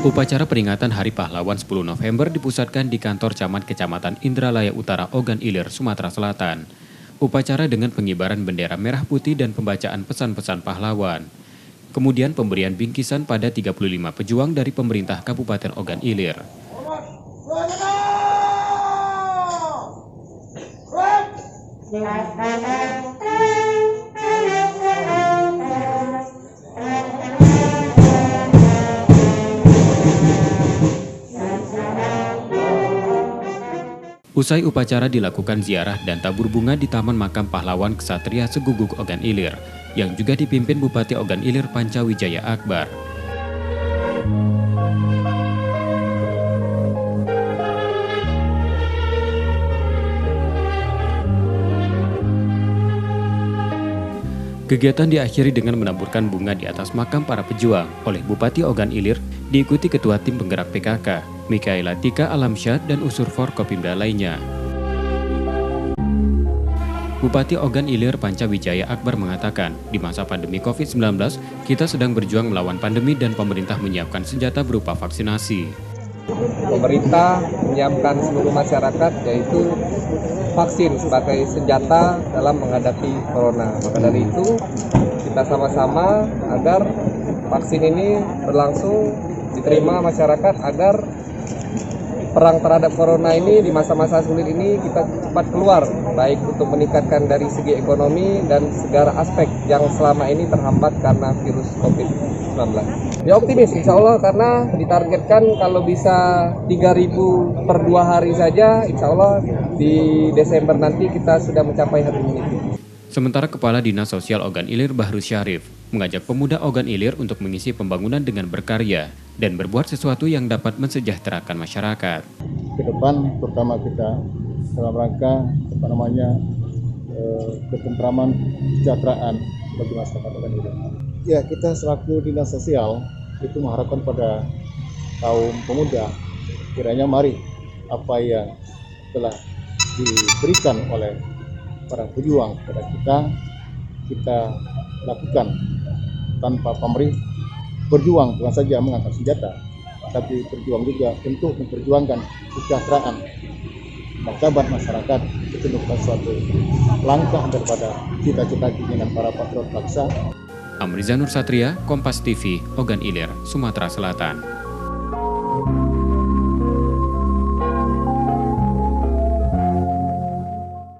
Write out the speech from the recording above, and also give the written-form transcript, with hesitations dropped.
Upacara peringatan Hari Pahlawan 10 November dipusatkan di kantor Camat Kecamatan Indralaya Utara, Ogan Ilir, Sumatera Selatan. Upacara dengan pengibaran bendera merah putih dan pembacaan pesan-pesan pahlawan. Kemudian pemberian bingkisan pada 35 pejuang dari pemerintah Kabupaten Ogan Ilir. Usai upacara dilakukan ziarah dan tabur bunga di Taman Makam Pahlawan Ksatria Segugug Ogan Ilir, yang juga dipimpin Bupati Ogan Ilir Pancawijaya Akbar. Kegiatan diakhiri dengan menaburkan bunga di atas makam para pejuang oleh Bupati Ogan Ilir, diikuti Ketua Tim Penggerak PKK, Mikaela Tika Alamsyah dan unsur Forkopimda lainnya. Bupati Ogan Ilir Pancawijaya Akbar mengatakan, di masa pandemi COVID-19, kita sedang berjuang melawan pandemi dan pemerintah menyiapkan senjata berupa vaksinasi. Pemerintah menyiapkan seluruh masyarakat yaitu vaksin sebagai senjata dalam menghadapi corona. Maka dari itu kita sama-sama agar vaksin ini berlangsung diterima masyarakat agar perang terhadap corona ini di masa-masa sulit ini kita cepat keluar, baik untuk meningkatkan dari segi ekonomi dan segala aspek yang selama ini terhambat karena virus COVID-19. Ya optimis insya Allah karena ditargetkan kalau bisa 3.000 per 2 hari saja, insya Allah di Desember nanti kita sudah mencapai herd immunity. Sementara Kepala Dinas Sosial Ogan Ilir Bahrus Syarif mengajak pemuda Ogan Ilir untuk mengisi pembangunan dengan berkarya dan berbuat sesuatu yang dapat mensejahterakan masyarakat. Ke depan terutama kita dalam rangka ketentraman, kesejahteraan bagi masyarakat Ogan Ilir. Ya, kita selaku Dinas Sosial itu mengharapkan pada kaum pemuda kiranya mari apa yang telah diberikan oleh para pejuang kepada kita lakukan tanpa pamrih, berjuang bukan saja mengangkat senjata, tapi berjuang juga untuk memperjuangkan kesejahteraan martabat masyarakat. Itu merupakan suatu langkah daripada cita-cita keinginan para patriot bangsa. Amriza Nur Satria, Kompas TV, Ogan Ilir, Sumatera Selatan.